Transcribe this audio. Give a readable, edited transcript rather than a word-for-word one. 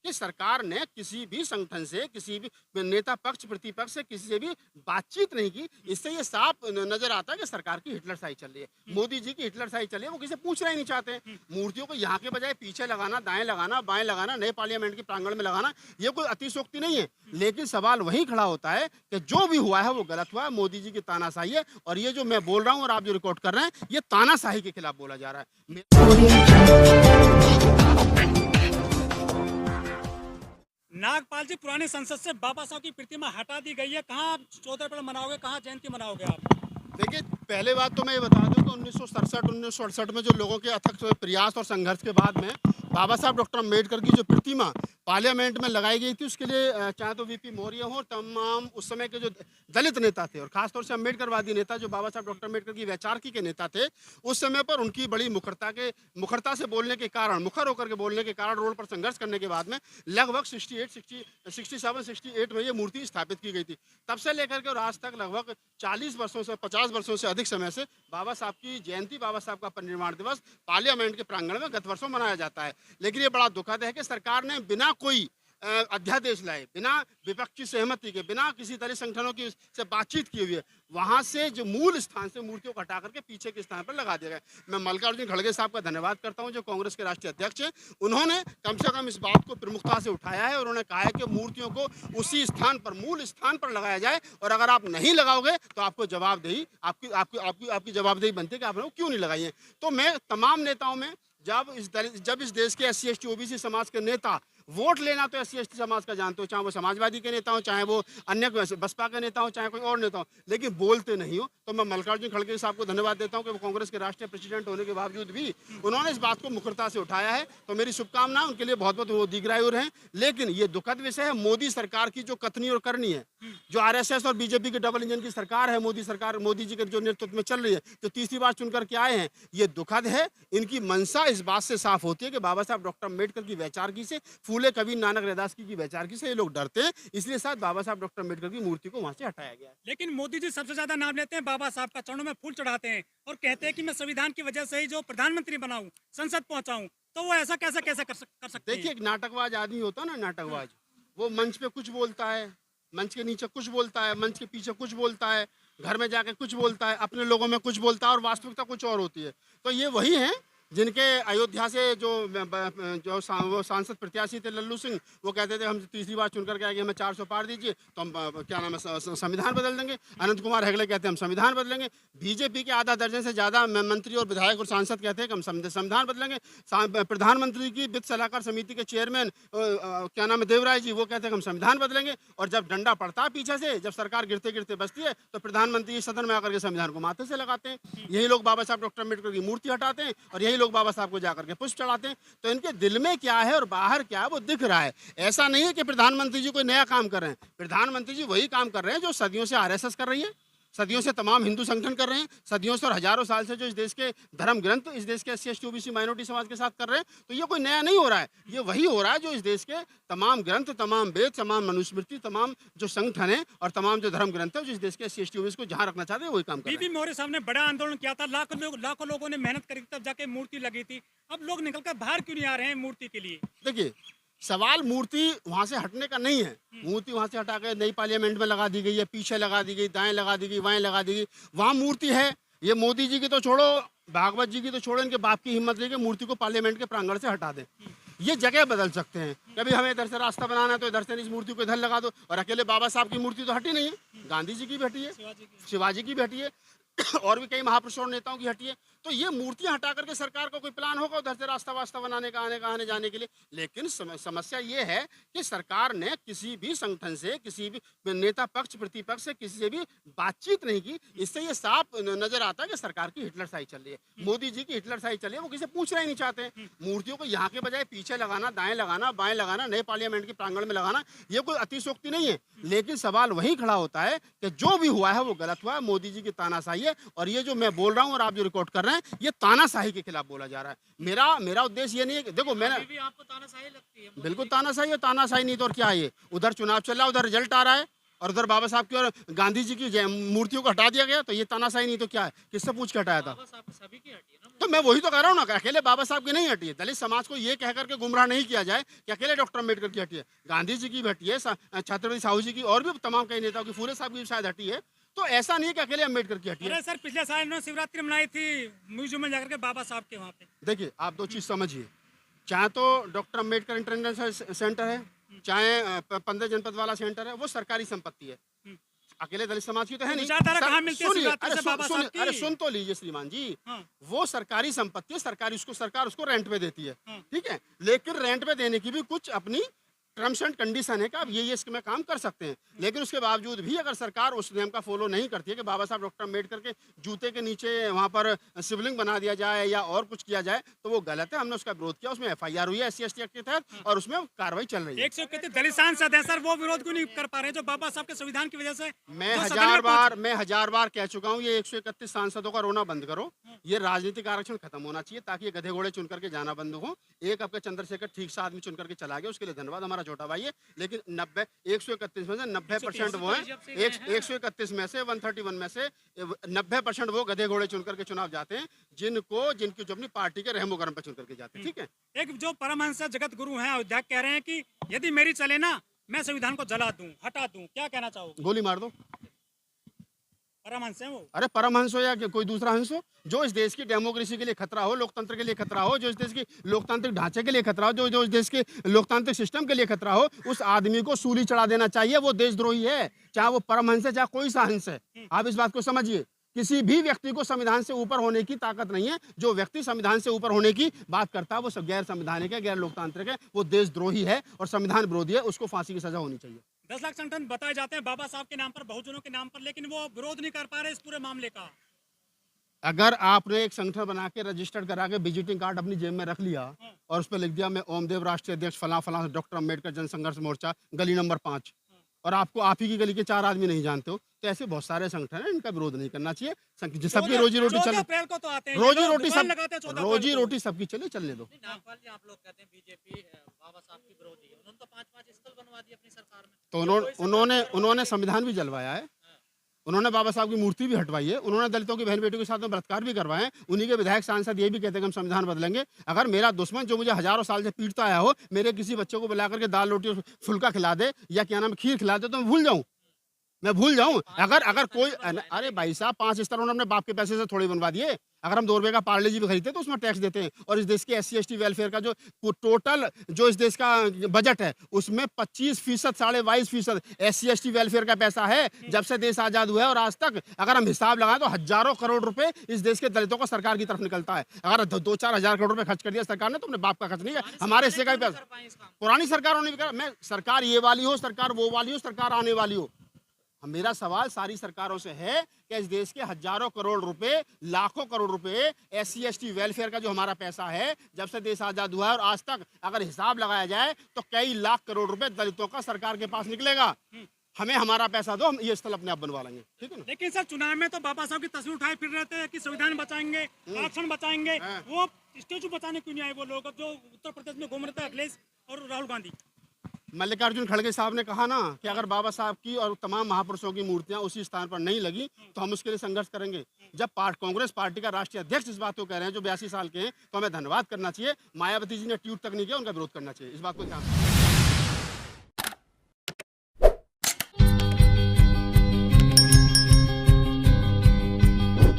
कि सरकार ने किसी भी संगठन से, किसी भी नेता पक्ष प्रतिपक्ष से किसी से भी बातचीत नहीं की। इससे ये साफ नजर आता है कि सरकार की हिटलरशाही चल रही है। मोदी जी की हिटलरशाही चल रही है, वो किसी से पूछना ही नहीं चाहते हैं। मूर्तियों को यहाँ के बजाय पीछे लगाना, दाएं लगाना, बाएं लगाना, नए पार्लियामेंट के प्रांगण में लगाना, ये कोई अतिशयोक्ति नहीं है। लेकिन सवाल वही खड़ा होता है कि जो भी हुआ है वो गलत हुआ है, मोदी जी की तानाशाही है। और ये जो मैं बोल रहा हूँ और आप जो रिकॉर्ड कर रहे हैं, ये तानाशाही के खिलाफ बोला जा रहा है। नागपाल जी, पुरानी संसद से बाबा साहब की प्रतिमा हटा दी गई है। कहाँ 14 अप्रैल मनाओगे, कहाँ जयंती मनाओगे आप? देखिए, पहले बात तो मैं ये बता दूं कि 1967-1968 में जो लोगों के अथक प्रयास और संघर्ष के बाद में बाबा साहब डॉक्टर अम्बेडकर की जो प्रतिमा पार्लियामेंट में लगाई गई थी, उसके लिए चाहे तो वीपी मौर्य हो, तमाम उस समय के जो दलित नेता थे और खासतौर से अम्बेडकरवादी नेता जो बाबा साहब डॉक्टर अम्बेडकर की वैचारिकी के नेता थे, उस समय पर उनकी बड़ी मुखरता से बोलने के कारण, मुखर होकर के बोलने के कारण, रोड पर संघर्ष करने के बाद में लगभग 67-68 में ये मूर्ति स्थापित की गई थी। तब से लेकर के और आज तक लगभग 40 वर्षों से 50 वर्षों से अधिक समय से बाबा साहब की जयंती, बाबा साहब का परिनिर्वाण दिवस पार्लियामेंट के प्रांगण में गत वर्षों मनाया जाता है। लेकिन ये बड़ा दुखद है कि सरकार ने बिना कोई अध्यादेश लाए, बिना विपक्षी सहमति के, बिना किसी तरह संगठनों की से बातचीत की हुई है, वहां से जो मूल स्थान से मूर्तियों को हटा करके पीछे के स्थान पर लगा दिया गया। मैं मल्लिकार्जुन खड़गे साहब का धन्यवाद करता हूं, जो कांग्रेस के राष्ट्रीय अध्यक्ष हैं। उन्होंने कम से कम इस बात को प्रमुखता से उठाया है और उन्होंने कहा है कि मूर्तियों को उसी स्थान पर, मूल स्थान पर लगाया जाए, और अगर आप नहीं लगाओगे तो आपको जवाबदेही, आपकी जवाबदेही बनती है कि आपने क्यों नहीं लगाई है। तो मैं तमाम नेताओं में, जब इस देश के SC ST OBC समाज के नेता वोट लेना तो SC ST समाज का जानते हो, चाहे वो समाजवादी के नेता हो, चाहे वो अन्य बसपा के नेता हो, चाहे कोई और नेता हो, लेकिन बोलते नहीं हो। तो मैं मल्लिकार्जुन खड़गे साहब को धन्यवाद देता हूं कि वो कांग्रेस के राष्ट्रीय प्रेसिडेंट होने के बावजूद भी उन्होंने इस बात को मुखरता से उठाया है। तो मेरी शुभकामनाएं उनके लिए, बहुत बहुत वो दीर्घायु रहें। लेकिन ये दुखद विषय है, मोदी सरकार की जो कथनी और करनी है, जो RSS और BJP की डबल इंजन की सरकार है, मोदी जी के जो नेतृत्व में चल रही है, जो तीसरी बार चुनकर के आए हैं, ये दुखद है। इनकी मंशा इस बात से साफ होती है कि बाबा साहब डॉक्टर अम्बेडकर की वैचारिकी से, फूले कबीर नानक रैदास की वैचारिकी से ये लोग डरते हैं। इसलिए शायद बाबा साहब डॉक्टर अम्बेडकर की मूर्ति को वहां से हटाया गया है। लेकिन मोदी जी सबसे ज्यादा नाम लेते हैं बाबा साहब का, चरणों में फूल चढ़ाते हैं और कहते हैं कि मैं संविधान की वजह से ही जो प्रधानमंत्री बना हूं, संसद पहुंचा हूं। तो वो ऐसा कैसे कैसे कर सकते हैं? देखिए, एक नाटकबाज आदमी होता है ना, नाटकबाज, वो मंच पे कुछ बोलता है, मंच के नीचे कुछ बोलता है, मंच के पीछे कुछ बोलता है, घर में जाके कुछ बोलता है, अपने लोगों में कुछ बोलता है, और वास्तविकता कुछ और होती है। तो ये वही है जिनके अयोध्या से वो सांसद प्रत्याशी थे लल्लू सिंह, वो कहते थे हम तीसरी बार चुनकर के आएंगे, हमें 400 पार दीजिए तो हम क्या नाम है, संविधान बदल देंगे। अनंत कुमार हेगड़े कहते हैं हम संविधान बदलेंगे। BJP के आधा दर्जन से ज़्यादा मंत्री और विधायक और सांसद कहते हैं कि हम संविधान बदलेंगे। प्रधानमंत्री की वित्त सलाहकार समिति के चेयरमैन क्या नाम है, देवराय जी, वो कहते हैं हम संविधान बदलेंगे। और जब डंडा पड़ता है पीछे से, जब सरकार गिरते गिरते बचती है, तो प्रधानमंत्री सदन में आकर के संविधान को माथे से लगाते हैं। यही लोग बाबा साहब डॉक्टर अम्बेडकर की मूर्ति हटाते हैं और यही लोग बाबा साहब को जाकर के पुष्प चढ़ाते हैं। तो इनके दिल में क्या है और बाहर क्या है वो दिख रहा है। ऐसा नहीं है कि प्रधानमंत्री जी कोई नया काम कर रहे हैं, प्रधानमंत्री जी वही काम कर रहे हैं जो सदियों से RSS कर रही है, सदियों से तमाम हिंदू संगठन कर रहे हैं, सदियों से और हजारों साल से जो इस देश के धर्म ग्रंथ, इस देश के SC ST OBC माइनॉरिटी समाज के साथ कर रहे हैं। तो ये कोई नया नहीं हो रहा है, ये वही हो रहा है जो इस देश के तमाम ग्रंथ, तमाम वेद, तमाम मनुस्मृति, तमाम जो संगठन है और तमाम जो धर्म ग्रंथ है, जो इस देश के SC ST OBC को जहाँ रखना चाहते हैं वही काम कर रहे हैं। बीबी मौर्य साहब ने बड़ा आंदोलन किया था, लाखों लोगों ने मेहनत करी, तब जाके मूर्ति लगी थी। अब लोग निकलकर बाहर क्यों नहीं आ रहे हैं मूर्ति के लिए? देखिए, सवाल मूर्ति वहां से हटने का नहीं है। मूर्ति वहां से हटा के नई पार्लियामेंट में लगा दी गई है, पीछे लगा दी गई, दाएं लगा दी गई, बाएं लगा दी गई, वहां मूर्ति है। ये मोदी जी की तो छोड़ो, भागवत जी की तो छोड़ो, इनके बाप की हिम्मत लेके मूर्ति को पार्लियामेंट के प्रांगण से हटा दें। ये जगह बदल सकते हैं, कभी हमें इधर से रास्ता बनाना है तो इधर से इस मूर्ति को इधर लगा दो। और अकेले बाबा साहब की मूर्ति तो हटी नहीं है, गांधी जी की भी हटी है, शिवाजी की भी हटी है, और भी कई महापुरुषों और नेताओं की हटी है। तो ये मूर्तियां हटा करके सरकार का कोई प्लान होगा उधर से रास्ता वास्ता बनाने का, आने जाने के लिए। लेकिन समस्या ये है कि सरकार ने किसी भी संगठन से, किसी भी नेता पक्ष प्रतिपक्ष से किसी से भी बातचीत नहीं की। इससे ये साफ नजर आता है कि सरकार की हिटलरशाही चल रही है, मोदी जी की हिटलरशाही चल रही है। वो किसी से पूछना ही नहीं चाहते हैं। मूर्तियों को यहाँ के बजाय पीछे लगाना, दाएं लगाना, बाएं लगाना, नए पार्लियामेंट के प्रांगण में लगाना, ये कोई अतिशयोक्ति नहीं है। लेकिन सवाल वही खड़ा होता है कि जो भी हुआ है वो गलत हुआ है, मोदी जी की तानाशाही है। और ये जो मैं बोल रहा हूँ और आप जो रिकॉर्ड कर रहे हैं, ये तानाशाही के खिलाफ बोला जा रहा है। मेरा उद्देश्य ये नहीं है कि देखो, मैंने आपको तानाशाही लगती है? बिल्कुल तानाशाही है, तानाशाही नहीं तो और क्या है। ये उधर चुनाव चल रहा है, उधर रिजल्ट आ रहा है, और उधर बाबा साहब की और गांधी जी की मूर्तियों को हटा दिया गया। तो ये तानाशाही नहीं तो क्या है, किससे पूछ के हटाया था? बाबा साहब सभी की हटी है ना। तो मैं वही तो कह रहा हूँ ना कि अकेले बाबा साहब की नहीं हटी है। दलित समाज को ये कह करके गुमराह नहीं किया जाए कि अकेले डॉक्टर अम्बेडकर की हटी है। गांधी जी की भी हटी है, छत्रपति साहू जी की, और भी तमाम कई नेताओं की, फूले साहब की भी शायद हटी है। तो ऐसा नहीं है कि अकेले अम्बेडकर की हटी है। अरे सर, पिछले साल इन्होंने शिवरात्रि मनाई थी म्यूजियम में जाकर के बाबा साहब के वहाँ पे। देखिए, आप दो चीज़ समझिए, चाहे तो डॉक्टर अम्बेडकर इंटरनेशनल सेंटर है, चाहे 15 जनपद वाला सेंटर है, वो सरकारी संपत्ति है, अकेले दलित समाज की तो है नहीं। विचारधारा कहाँ मिलती है सुनिए, शिवरात्रि से बाबा साहब की? अरे सुन तो लीजिए श्रीमान जी, हाँ। वो सरकारी संपत्ति है, सरकार उसको रेंट पे देती है, हाँ। ठीक है। लेकिन रेंट पे देने की भी कुछ अपनी टर्म्स एंड कंडीशन है कि आप ये इसमें काम कर सकते हैं। लेकिन उसके बावजूद भी अगर सरकार उस नियम का फॉलो नहीं करती है कि बाबा साहब डॉक्टर अम्बेडकर के जूते के नीचे वहाँ पर शिवलिंग बना दिया जाए या और कुछ किया जाए, तो वो गलत है। हमने उसका विरोध किया, उसमें FIR हुई है SC/ST एक्ट के तहत, और उसमें कार्रवाई चल रही है। 131 दलित सांसद हैं सर, वो विरोध क्यों नहीं कर पा रहे जो बाबा साहब के संविधान की वजह से? मैं जो सदन में हजार बार कह चुका हूँ, ये 131 सांसदों का रोना बंद करो। ये राजनीतिक आरक्षण खत्म होना चाहिए, ताकि ये गधे घोड़े चुन करके जाना बंद हो। एक आपका चंद्रशेखर ठीक से आदमी चुन करके चला गया, उसके लिए धन्यवाद, हमारा छोटा भाई है। लेकिन 131 में से 90% वो है, 131 में से 131 में से 90% वो गधे घोड़े चुन करके चुनाव जाते हैं, जिनकी जो अपनी पार्टी के रहमो करम पे चुन करके जाते हैं, ठीक है। एक जो परमहंस जगत गुरु हैं अयोध्या, कह रहे हैं कि यदि मेरी चले ना, मैं संविधान को जला दूं, हटा दूं, क्या कहना चाहोगे? गोली मार दो। परमहंस हैं वो। अरे परमहंस हो या कोई दूसरा हंस हो, जो इस देश की डेमोक्रेसी के लिए खतरा हो, लोकतंत्र के लिए खतरा हो, जो इस देश की लोकतांत्रिक ढांचे के लिए खतरा हो, जो इस देश के लोकतांत्रिक सिस्टम के लिए खतरा हो, उस आदमी को सूली चढ़ा देना चाहिए। वो देशद्रोही है, चाहे वो परमहंस है, चाहे कोई सा हंस है। आप इस बात को समझिए, किसी भी व्यक्ति को संविधान से ऊपर होने की ताकत नहीं है। जो व्यक्ति संविधान से ऊपर होने की बात करता है, वो सब गैर संवैधानिक है, गैर लोकतांत्रिक है, वो देशद्रोही है और संविधान विरोधी है। उसको फांसी की सजा होनी चाहिए। 10 लाख संगठन बताए जाते हैं बाबा साहब के नाम पर, बहुजनों के नाम पर, लेकिन वो विरोध नहीं कर पा रहे इस पूरे मामले का। अगर आपने एक संगठन बना के रजिस्टर्ड करा के विजिटिंग कार्ड अपनी जेब में रख लिया और उस पर लिख दिया मैं ओमदेव राष्ट्रीय अध्यक्ष फला फला डॉक्टर अम्बेडकर जन संघर्ष मोर्चा गली नंबर 5, और आपको आप ही की गली के 4 आदमी नहीं जानते हो, तो ऐसे बहुत सारे संगठन हैं, इनका विरोध नहीं करना चाहिए। सबकी रोजी रोटी चले, 14 अप्रैल को तो आते हैं, रोजी ये लोग रोटी दुकान सब लगाते हैं 14 रोजी अप्रैल को। रोटी सबकी चलने दो। नहीं, नागपाल जी, आप लोग कहते हैं बीजेपी बाबा साहब की विरोधी है, उन्होंने तो 5-5 स्थल बनवा दिए अपनी सरकार में। तो उन्होंने संविधान भी जलवाया है, उन्होंने बाबा साहब की मूर्ति भी हटवाई है, उन्होंने दलितों की बहन बेटियों के साथ में बलात्कार भी करवाए हैं। उन्हीं के विधायक सांसद ये भी कहते हैं कि हम संविधान बदलेंगे। अगर मेरा दुश्मन जो मुझे हजारों साल से पीटता आया हो, मेरे किसी बच्चे को बुला करके दाल रोटी और फुल्का खिला दे या क्या नाम खीर खिला दे, तो मैं भूल जाऊं। अगर कोई, अरे भाई साहब, 5 स्तर उन्होंने अपने बाप के पैसे से थोड़ी बनवा दिए। अगर हम 2 रुपए का पार्ले जी भी खरीदते तो उसमें टैक्स देते हैं। और इस देश के SC/ST वेलफेयर का जो टोटल जो इस देश का बजट है, उसमें 25%, 22.5% SC/ST वेलफेयर का पैसा है। जब से देश आजाद हुआ है और आज तक अगर हम हिसाब लगाएं तो हजारों करोड़ रुपए इस देश के दलितों को सरकार की तरफ निकलता है। अगर 2-4 हजार करोड़ रुपए खर्च कर दिया सरकार ने, तो अपने बाप का खर्च नहीं है, हमारे हिस्से का भी पैसा। पुरानी सरकारों ने भी कहा, मैं सरकार ये वाली हो, सरकार वो वाली हो, सरकार आने वाली हो। मेरा सवाल सारी सरकारों से है कि इस देश के हजारों करोड़ रुपए, लाखों करोड़ रुपए SC/ST वेलफेयर का जो हमारा पैसा है, जब से देश आजाद हुआ है और आज तक अगर हिसाब लगाया जाए तो कई लाख करोड़ रुपए दलितों का सरकार के पास निकलेगा। हमें हमारा पैसा दो, हम ये स्थल अपने आप बनवा लेंगे, ठीक है ना। लेकिन सर, चुनाव में तो बाबा साहब की तस्वीर उठाए फिर रहते हैं कि संविधान बचाएंगे, आरक्षण बचाएंगे। वो स्टेचू बचाने क्यों नहीं आए वो लोग, जो उत्तर प्रदेश में घूम रहे थे अखिलेश और राहुल गांधी? मल्लिकार्जुन खड़गे साहब ने कहा ना कि अगर बाबा साहब की और तमाम महापुरुषों की मूर्तियां उसी स्थान पर नहीं लगी तो हम उसके लिए संघर्ष करेंगे। जब कांग्रेस पार्टी का राष्ट्रीय अध्यक्ष इस बात को कह रहे हैं, जो 82 साल के हैं, तो हमें धन्यवाद करना चाहिए। मायावती जी ने ट्वीट तक नहीं किया, उनका विरोध करना चाहिए। इस बात को ध्यान